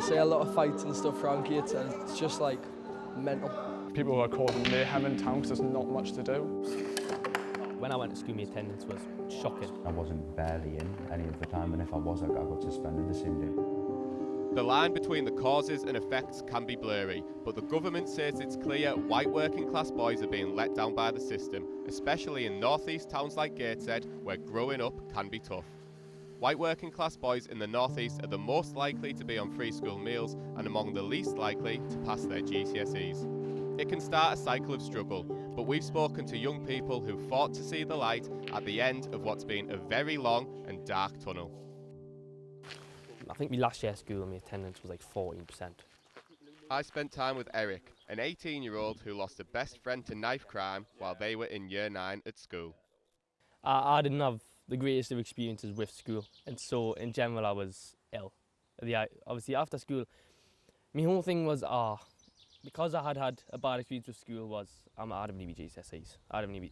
see a lot of fights and stuff around Gateshead. It's just like mental. People are causing mayhem in town because there's not much to do. When I went to school, my attendance was shocking. I wasn't barely in any of the time, and if I was, I got suspended the same day. The line between the causes and effects can be blurry, but the government says it's clear white working class boys are being let down by the system, especially in northeast towns like Gateshead, where growing up can be tough. White working class boys in the northeast are the most likely to be on free school meals and among the least likely to pass their GCSEs. It can start a cycle of struggle, but we've spoken to young people who fought to see the light at the end of what's been a very long and dark tunnel. I think my last year of school, my attendance was like 14%. I spent time with Eric, an 18-year-old who lost a best friend to knife crime while they were in year 9 at school. I didn't have the greatest of experiences with school, and so in general I was ill. Obviously after school, my whole thing was, because I had a bad experience with school, was I don't need GCSEs.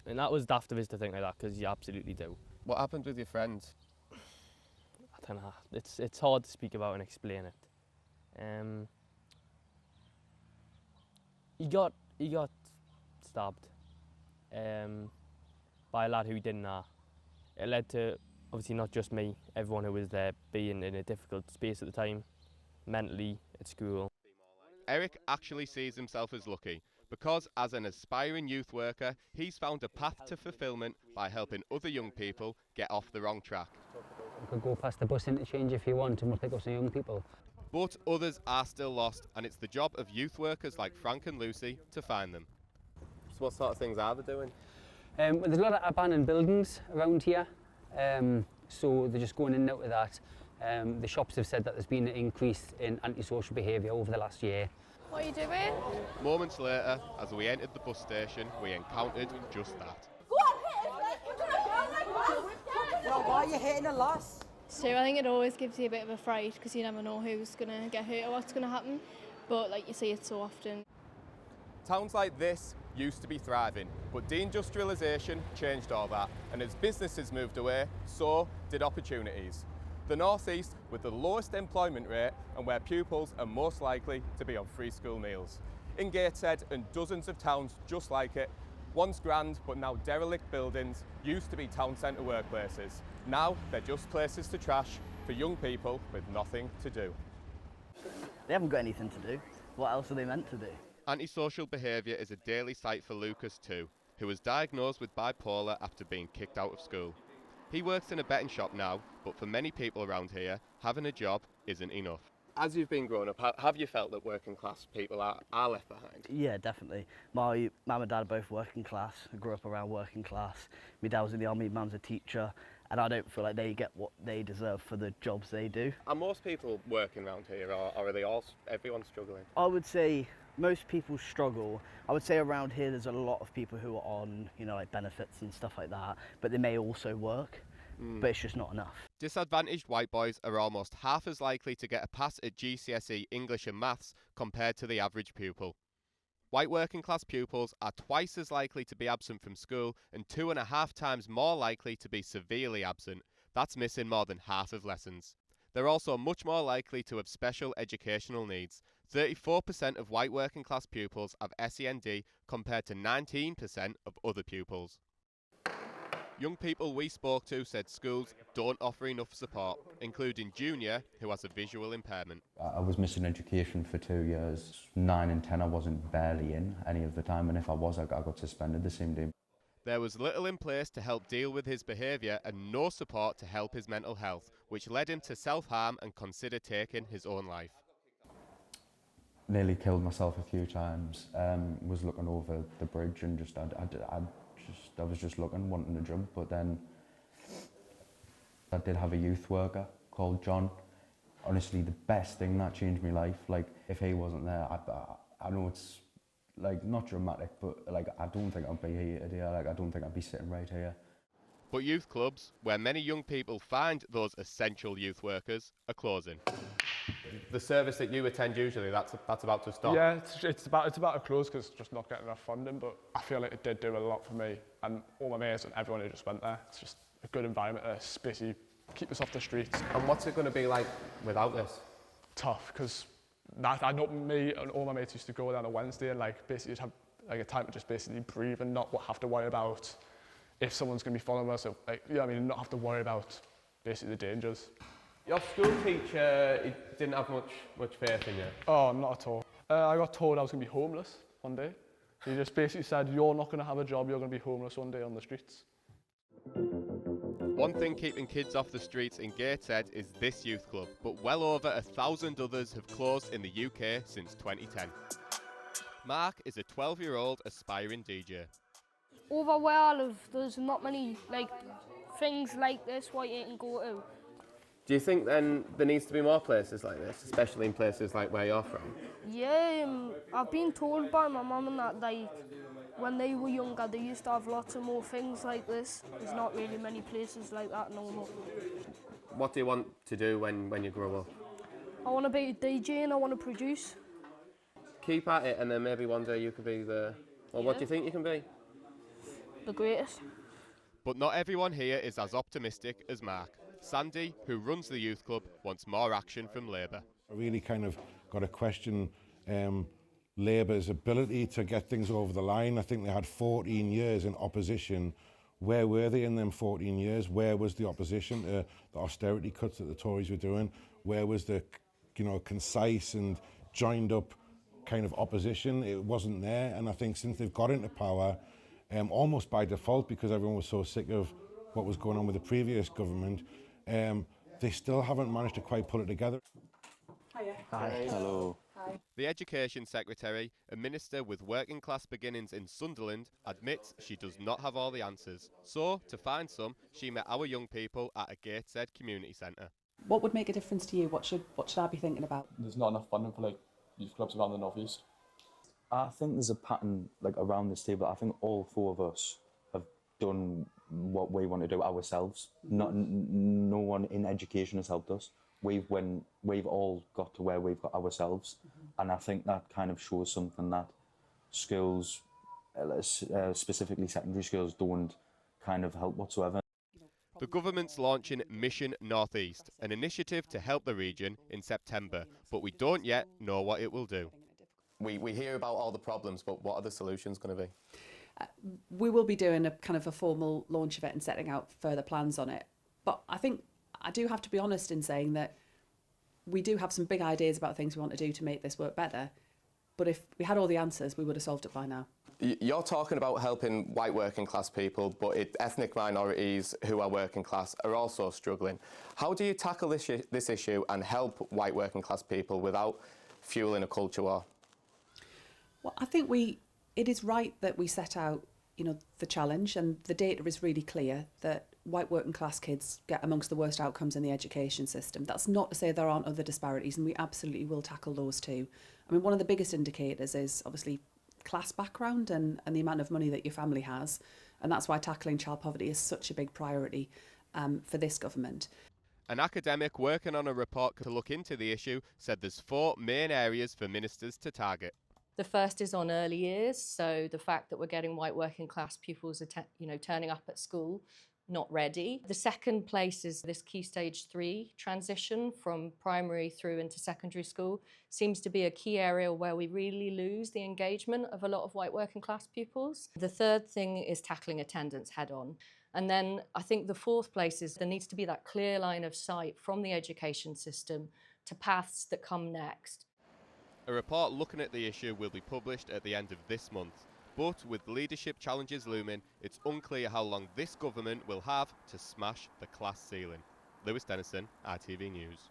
And that was daft of us to think like that, because you absolutely do. What happened with your friends? I don't know. It's hard to speak about and explain it. He got stabbed by a lad who he didn't know. It led to, obviously not just me, everyone who was there being in a difficult space at the time, mentally, at school. Eric actually sees himself as lucky because as an aspiring youth worker, he's found a path to fulfilment by helping other young people get off the wrong track. You could go past the bus interchange if you want and we'll pick up some young people. But others are still lost, and it's the job of youth workers like Frank and Lucy to find them. So what sort of things are they doing? Well, there's a lot of abandoned buildings around here, so they're just going in and out of that. The shops have said that there's been an increase in antisocial behaviour over the last year. What are you doing? Moments later, as we entered the bus station, we encountered just that. Go on, hit it! No, why are you hitting a lass? So I think it always gives you a bit of a fright because you never know who's going to get hurt or what's going to happen, but like you see it so often. Towns like this used to be thriving, but de-industrialization changed all that, and as businesses moved away, so did opportunities. The North East with the lowest employment rate and where pupils are most likely to be on free school meals. In Gateshead and dozens of towns just like it, once grand but now derelict buildings used to be town centre workplaces. Now they're just places to trash for young people with nothing to do. They haven't got anything to do. What else are they meant to do? Antisocial behaviour is a daily sight for Lucas too, who was diagnosed with bipolar after being kicked out of school. He works in a betting shop now, but for many people around here, having a job isn't enough. As you've been growing up, have you felt that working class people are left behind? Yeah, definitely. My mum and dad are both working class. I grew up around working class. My dad was in the army, mum's a teacher, and I don't feel like they get what they deserve for the jobs they do. Are most people working around here, or are everyone struggling? I would say most people struggle. I would say around here there's a lot of people who are on, like benefits and stuff like that, but they may also work. But it's just not enough. Disadvantaged white boys are almost half as likely to get a pass at GCSE English and Maths compared to the average pupil. White working class pupils are twice as likely to be absent from school and 2.5 times more likely to be severely absent. That's missing more than half of lessons. They're also much more likely to have special educational needs. 34% of white working class pupils have SEND compared to 19% of other pupils. Young people we spoke to said schools don't offer enough support, including Junior, who has a visual impairment. I was missing education for 2 years. 9 and 10 I wasn't barely in any of the time, and if I was, I got suspended the same day. There was little in place to help deal with his behaviour and no support to help his mental health, which led him to self-harm and consider taking his own life. Nearly killed myself a few times. Was looking over the bridge and I was just looking, wanting to jump, but then I did have a youth worker called John. Honestly, the best thing that changed my life. Like, if he wasn't there, I know it's like not dramatic, but like I don't think I'd be here today. Like, I don't think I'd be sitting right here. But youth clubs, where many young people find those essential youth workers, are closing. The service that you attend usually, that's about to stop? Yeah, it's about to close because it's just not getting enough funding, but I feel like it did do a lot for me and all my mates and everyone who just went there. It's just a good environment, a spacey, keep us off the streets. And what's it going to be like without this? Tough, because I know me and all my mates used to go there on a Wednesday and like basically just have like a time to just basically breathe and not have to worry about if someone's going to be following us, or, like, you know what I mean, not have to worry about basically the dangers. Your school teacher, he didn't have much faith in you? Oh, not at all. I got told I was going to be homeless one day. He just basically said, you're not going to have a job, you're going to be homeless one day on the streets. One thing keeping kids off the streets in Gateshead is this youth club, but well over 1,000 others have closed in the UK since 2010. Mark is a 12-year-old aspiring DJ. Over where I live, there's not many things like this where you can go to. Do you think then there needs to be more places like this, especially in places like where you're from? Yeah, I've been told by my mum and that when they were younger they used to have lots of more things like this. There's not really many places like that no more. What do you want to do when you grow up? I want to be a DJ and I want to produce. Keep at it and then maybe one day you could be the... Well, what do you think you can be? The greatest. But not everyone here is as optimistic as Mark. Sandy, who runs the youth club, wants more action from Labour. I really kind of got to question Labour's ability to get things over the line. I think they had 14 years in opposition. Where were they in them 14 years? Where was the opposition to the austerity cuts that the Tories were doing? Where was the, concise and joined up kind of opposition? It wasn't there. And I think since they've got into power, almost by default, because everyone was so sick of what was going on with the previous government, they still haven't managed to quite pull it together. Hiya. Hi. Hello. Hi. The Education Secretary, a minister with working class beginnings in Sunderland, admits she does not have all the answers. So, to find some, she met our young people at a Gateshead community centre. What would make a difference to you? What should I be thinking about? There's not enough funding for youth clubs around the North East. I think there's a pattern around this table. I think all four of us have done what we want to do ourselves. No one in education has helped us. We've all got to where we've got ourselves, and I think that kind of shows something that schools, specifically secondary schools, don't kind of help whatsoever. The government's launching Mission North East, an initiative to help the region, in September, but we don't yet know what it will do. We hear about all the problems, but what are the solutions going to be? We will be doing a kind of a formal launch of it and setting out further plans on it. But I think I do have to be honest in saying that we do have some big ideas about things we want to do to make this work better. But if we had all the answers, we would have solved it by now. You're talking about helping white working class people, but ethnic minorities who are working class are also struggling. How do you tackle this issue and help white working class people without fueling a culture war? Well, I think it is right that we set out, the challenge, and the data is really clear that white working class kids get amongst the worst outcomes in the education system. That's not to say there aren't other disparities, and we absolutely will tackle those too. I mean, one of the biggest indicators is obviously class background and the amount of money that your family has, and that's why tackling child poverty is such a big priority for this government. An academic working on a report to look into the issue said there's 4 main areas for ministers to target. The first is on early years, so the fact that we're getting white working class pupils, turning up at school not ready. The second place is this Key Stage 3 transition from primary through into secondary school. Seems to be a key area where we really lose the engagement of a lot of white working class pupils. The third thing is tackling attendance head on. And then I think the fourth place is there needs to be that clear line of sight from the education system to paths that come next. A report looking at the issue will be published at the end of this month. But with leadership challenges looming, it's unclear how long this government will have to smash the class ceiling. Lewis Dennison, RTV News.